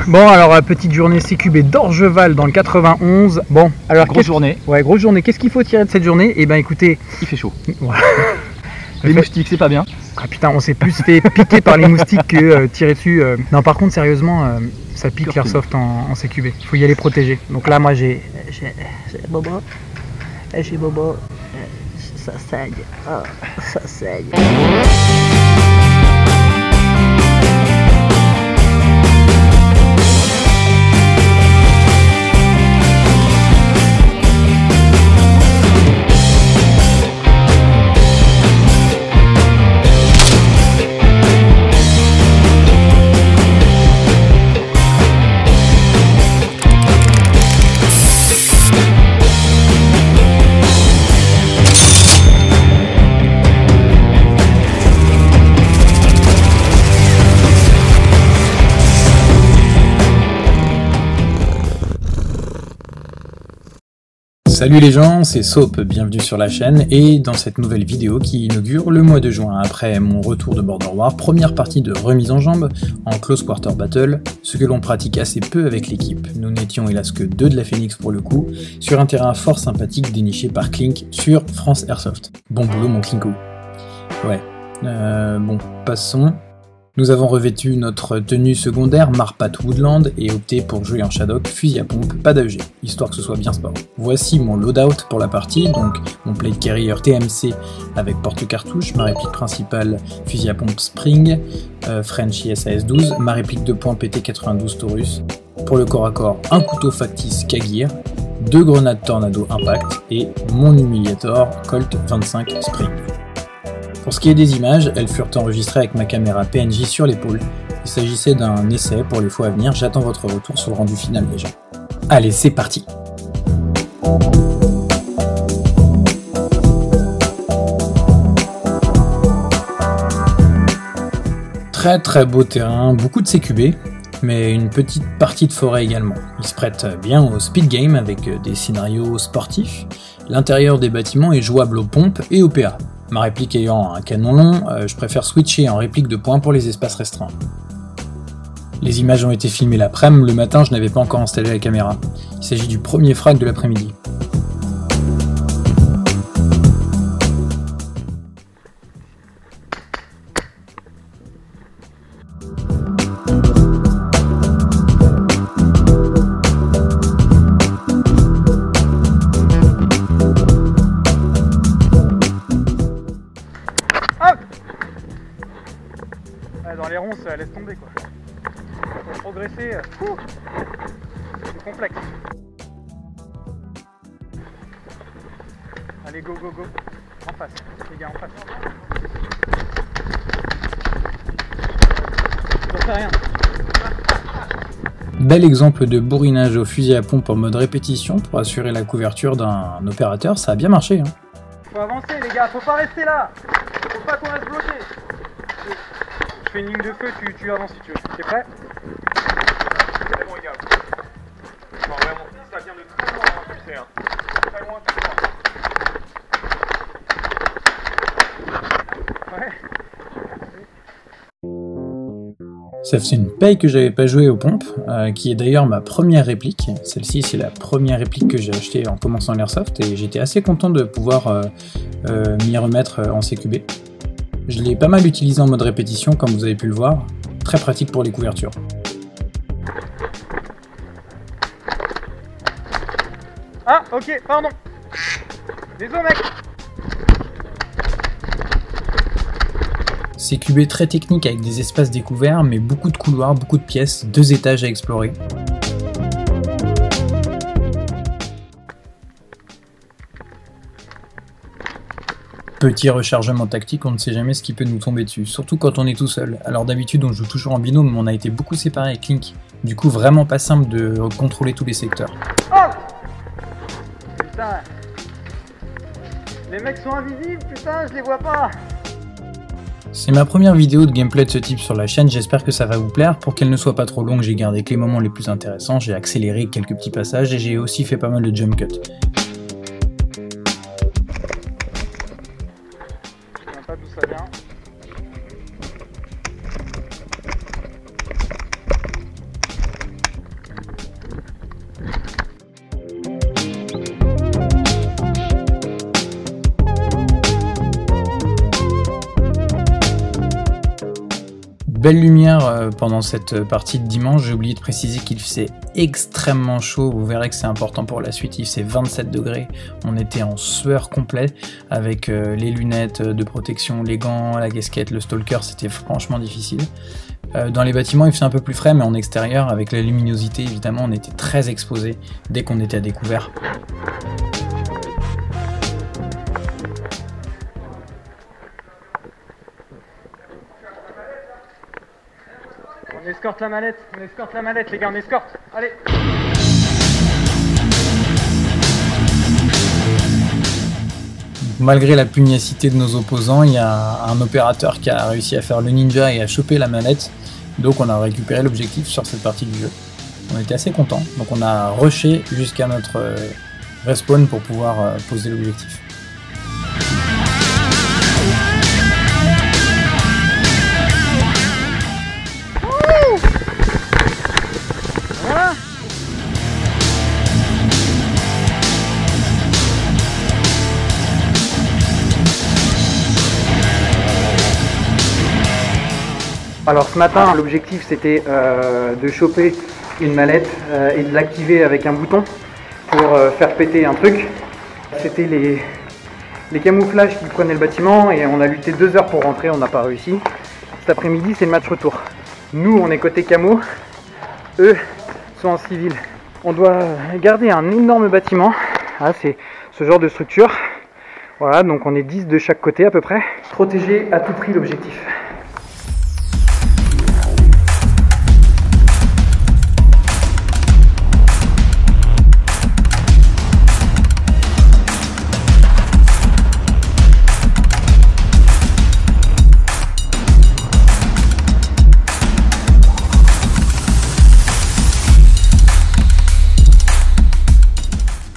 Bon alors petite journée CQB d'Orgeval dans le 91. Bon alors grosse journée. Ouais, grosse journée. Qu'est-ce qu'il faut tirer de cette journée? Eh ben écoutez, il fait chaud. Ouais. Les moustiques, c'est pas bien. Ah putain, on s'est plus fait piquer par les moustiques que tirer dessus. Non par contre sérieusement, ça pique l'airsoft en CQB. Il faut y aller protéger. Donc là moi j'ai Bobo. J'ai Bobo. Ça saigne. Oh, ça saigne. Salut les gens, c'est Soap, bienvenue sur la chaîne et dans cette nouvelle vidéo qui inaugure le mois de juin après mon retour de Border War, première partie de remise en jambe en Close Quarter Battle, ce que l'on pratique assez peu avec l'équipe. Nous n'étions hélas que deux de la Phoenix pour le coup, sur un terrain fort sympathique déniché par Klink sur France Airsoft. Bon boulot mon Klinko. Ouais, bon, passons. Nous avons revêtu notre tenue secondaire Marpat Woodland et opté pour jouer en Shadok, fusil à pompe, pas d'AEG, histoire que ce soit bien sport. Voici mon loadout pour la partie, donc mon plate carrier TMC avec porte-cartouche, ma réplique principale fusil à pompe Spring, French ISAS 12, ma réplique de poing PT92 Taurus. Pour le corps à corps, un couteau factice Kagir, 2 grenades Tornado Impact et mon humiliator Colt 25 Spring. Pour ce qui est des images, elles furent enregistrées avec ma caméra PNJ sur l'épaule. Il s'agissait d'un essai pour les fois à venir, j'attends votre retour sur le rendu final les gens. Allez, c'est parti! Très beau terrain, beaucoup de CQB, mais une petite partie de forêt également. Il se prête bien au speed game avec des scénarios sportifs. L'intérieur des bâtiments est jouable aux pompes et au PA. Ma réplique ayant un canon long, je préfère switcher en réplique de poing pour les espaces restreints. Les images ont été filmées l'après-midi, le matin je n'avais pas encore installé la caméra. Il s'agit du premier frag de l'après-midi. Dans les ronces, laisse tomber quoi. Pour progresser, c'est complexe. Allez, go, go, go. En face, les gars, en face. Ça fait rien. Bel exemple de bourrinage au fusil à pompe en mode répétition pour assurer la couverture d'un opérateur, ça a bien marché. Faut avancer les gars, faut pas rester là. Faut pas qu'on reste bloqué. Je fais une ligne de feu, tu avances si tu veux. T'es prêt? C'est bon, les gars. Non, vraiment, ça vient de très loin, hein, tu sais. Hein. Très loin, Ouais. Ça faisait une paye que j'avais pas joué aux pompes, qui est d'ailleurs ma première réplique. Celle-ci, c'est la première réplique que j'ai achetée en commençant l'airsoft et j'étais assez content de pouvoir m'y remettre en CQB. Je l'ai pas mal utilisé en mode répétition, comme vous avez pu le voir. Très pratique pour les couvertures. Ah, ok, pardon. Désolé, mec. CQB très technique avec des espaces découverts, mais beaucoup de couloirs, beaucoup de pièces, 2 étages à explorer. Petit rechargement tactique, on ne sait jamais ce qui peut nous tomber dessus, surtout quand on est tout seul. Alors d'habitude on joue toujours en binôme, mais on a été beaucoup séparés avec Klink. Du coup vraiment pas simple de contrôler tous les secteurs. Oh putain. Les mecs sont invisibles, putain, je les vois pas. C'est ma première vidéo de gameplay de ce type sur la chaîne, j'espère que ça va vous plaire. Pour qu'elle ne soit pas trop longue, j'ai gardé que les moments les plus intéressants, j'ai accéléré quelques petits passages et j'ai aussi fait pas mal de jump cut. Pas d'où ça vient. belle lumière pendant cette partie de dimanche. J'ai oublié de préciser qu'il faisait extrêmement chaud. Vous verrez que c'est important pour la suite. Il faisait 27 degrés. On était en sueur complète avec les lunettes de protection, les gants, la casquette, le stalker. C'était franchement difficile. Dans les bâtiments, il faisait un peu plus frais, mais en extérieur, avec la luminosité, évidemment, on était très exposé dès qu'on était à découvert. On escorte la mallette, les gars, on escorte. Allez. Malgré la pugnacité de nos opposants, il y a un opérateur qui a réussi à faire le ninja et à choper la mallette. Donc on a récupéré l'objectif sur cette partie du jeu. On était assez contents. Donc on a rushé jusqu'à notre respawn pour pouvoir poser l'objectif. Voilà. Alors ce matin, l'objectif c'était de choper une mallette et de l'activer avec un bouton pour faire péter un truc. C'était les camouflages qui prenaient le bâtiment et on a lutté 2 heures pour rentrer, on n'a pas réussi. Cet après-midi c'est le match retour. Nous on est côté camo, eux sont en civil. On doit garder un énorme bâtiment, ah, c'est ce genre de structure. Voilà, donc on est 10 de chaque côté à peu près. Protéger à tout prix l'objectif.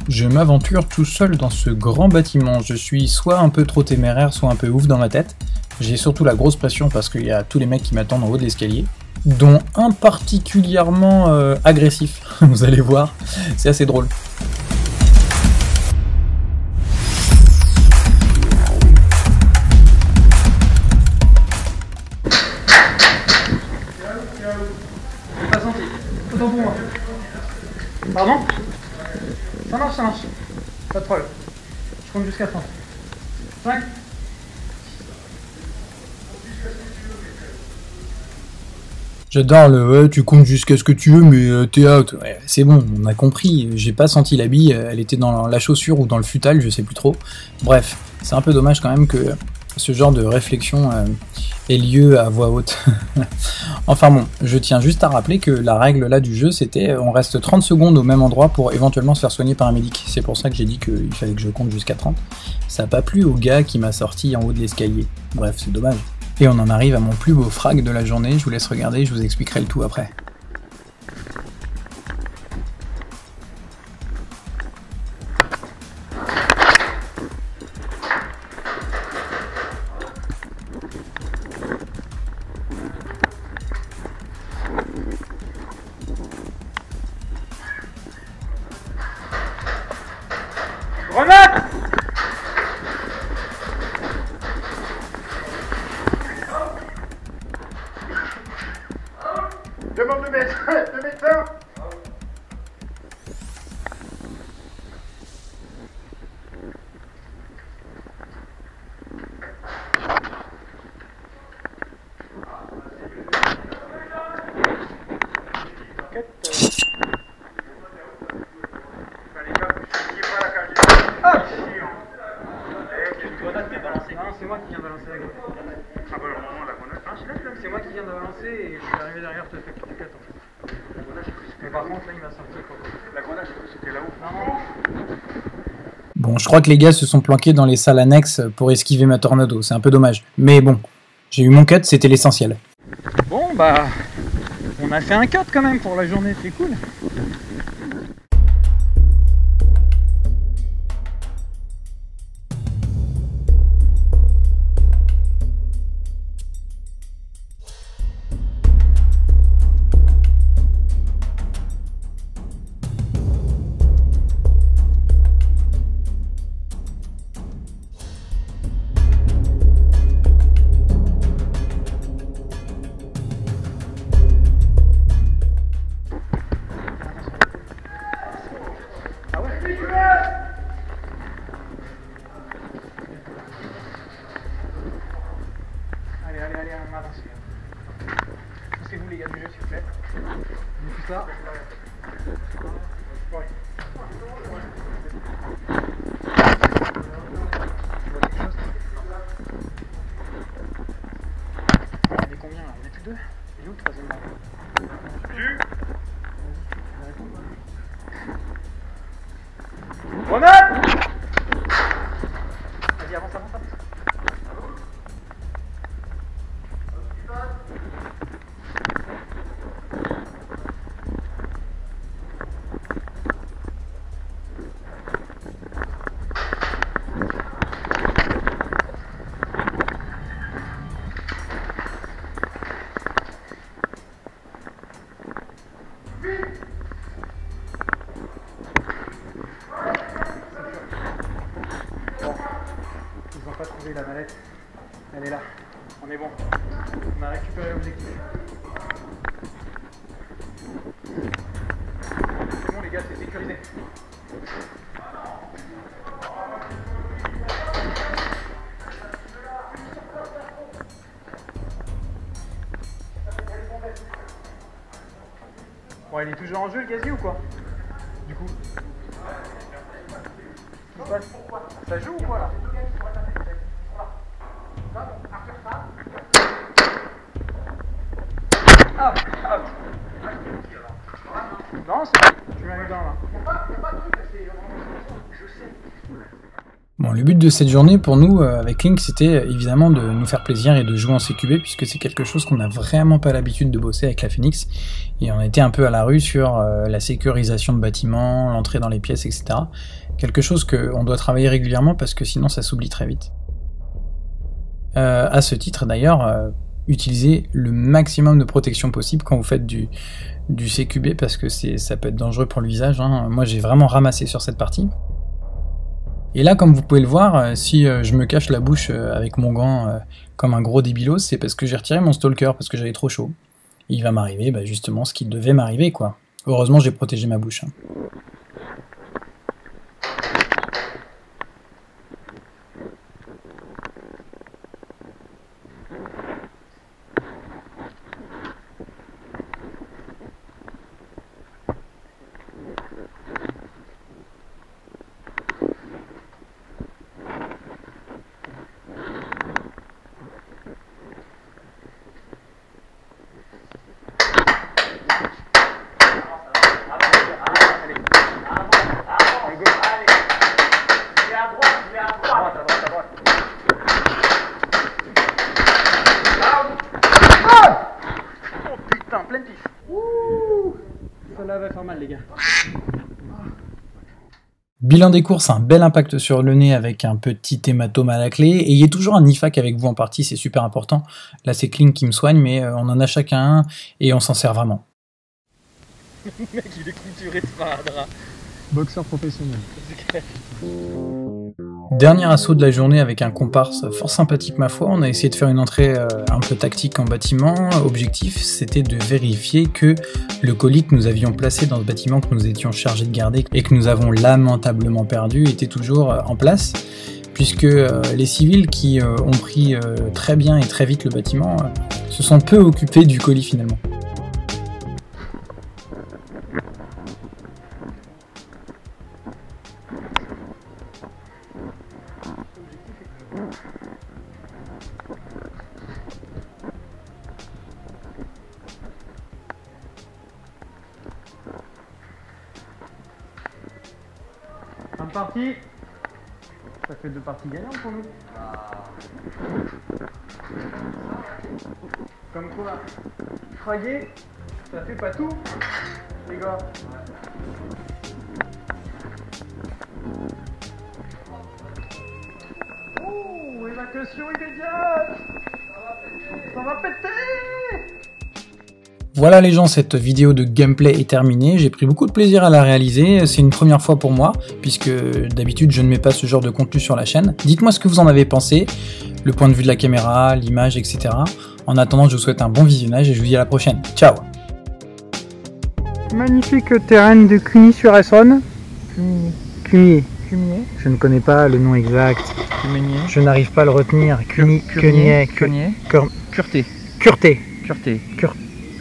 Je m'aventure tout seul dans ce grand bâtiment. Je suis soit un peu trop téméraire, soit un peu ouf dans ma tête. J'ai surtout la grosse pression parce qu'il y a tous les mecs qui m'attendent en haut de l'escalier, dont un particulièrement agressif. Vous allez voir, c'est assez drôle. Pas senti. Autant pour moi. Pardon? Ça marche, ça marche. Pas de problème. Je compte jusqu'à 30. 5. J'adore le ouais, tu comptes jusqu'à ce que tu veux, mais t'es out. Ouais, c'est bon, on a compris. J'ai pas senti la bille, elle était dans la chaussure ou dans le futal, je sais plus trop. Bref, c'est un peu dommage quand même que ce genre de réflexion ait lieu à voix haute. Enfin bon, je tiens juste à rappeler que la règle là du jeu, c'était on reste 30 secondes au même endroit pour éventuellement se faire soigner par un médic. C'est pour ça que j'ai dit qu'il fallait que je compte jusqu'à 30. Ça n'a pas plu au gars qui m'a sorti en haut de l'escalier. Bref, c'est dommage. Et on en arrive à mon plus beau frag de la journée, je vous laisse regarder, je vous expliquerai le tout après. Grenade! Demande de médecin. C'est moi qui viens de balancer la grenade. Ah bah alors, la grenade. Ah, je l'ai même, c'est moi qui viens de balancer et je suis arrivé derrière te faire du 14. Mais par contre, là, il m'a sorti quoi. La grenade, j'ai cru que c'était là-haut. Non. Bon, je crois que les gars se sont planqués dans les salles annexes pour esquiver ma tornado, c'est un peu dommage. Mais bon, j'ai eu mon cut, c'était l'essentiel. Bon, bah, on a fait un cut quand même pour la journée, c'est cool. gars du jeu, s'il vous plaît. Tout ça. On est combien là? On est plus deux? Il est où le troisième là? Roman! Vas-y, avance, avance, avance. Ils n'ont pas trouvé la mallette. Elle est là. On est bon. On a récupéré l'objectif. C'est bon les gars, c'est sécurisé. Bon, il est toujours en jeu le gazier ou quoi? Du coup. Ça joue ou quoi là? Hop, hop. Non, c'est bon, tu mets dedans là. Bon, le but de cette journée pour nous avec Link, c'était évidemment de nous faire plaisir et de jouer en CQB, puisque c'est quelque chose qu'on n'a vraiment pas l'habitude de bosser avec la Phoenix, et on était un peu à la rue sur la sécurisation de bâtiments, l'entrée dans les pièces, etc. Quelque chose qu'on doit travailler régulièrement parce que sinon ça s'oublie très vite. À ce titre d'ailleurs, utilisez le maximum de protection possible quand vous faites du CQB, parce que ça peut être dangereux pour le visage, hein. Moi j'ai vraiment ramassé sur cette partie. Et là, comme vous pouvez le voir, si je me cache la bouche avec mon gant comme un gros débilos, c'est parce que j'ai retiré mon stalker parce que j'avais trop chaud. Et il va m'arriver justement ce qui devait m'arriver, quoi. Heureusement, j'ai protégé ma bouche, hein. Ça va faire mal les gars. Bilan des courses, un bel impact sur le nez avec un petit hématome à la clé. Ayez toujours un IFAK avec vous en partie, c'est super important. Là c'est Clink qui me soigne, mais on en a chacun un et on s'en sert vraiment. Le mec il est couturé de sparadrap. Boxeur professionnel. Dernier assaut de la journée avec un comparse fort sympathique ma foi. On a essayé de faire une entrée un peu tactique en bâtiment. Objectif, c'était de vérifier que le colis que nous avions placé dans ce bâtiment que nous étions chargés de garder et que nous avons lamentablement perdu était toujours en place, puisque les civils qui ont pris très bien et très vite le bâtiment se sont peu occupés du colis finalement. Un parti. Ça fait 2 parties gagnantes pour nous. Comme quoi, fraguer, ça fait pas tout, les gars. Oh, évacuation immédiate. Ça va péter. Voilà les gens, cette vidéo de gameplay est terminée, j'ai pris beaucoup de plaisir à la réaliser, c'est une première fois pour moi, puisque d'habitude je ne mets pas ce genre de contenu sur la chaîne. Dites-moi ce que vous en avez pensé, le point de vue de la caméra, l'image, etc. En attendant, je vous souhaite un bon visionnage et je vous dis à la prochaine. Ciao! Magnifique terrain de Cluny-sur-Essonne. Cluny. Je ne connais pas le nom exact. Je n'arrive pas à le retenir. Cureté.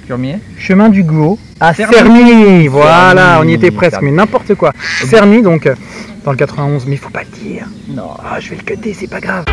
Curmier. Chemin du Gouot à Cerny. Cerny. Voilà, on y était Cerny. presque, mais n'importe quoi. Cerny, donc, dans le 91, mais il faut pas le dire. Non. Ah, je vais le cutter, c'est pas grave.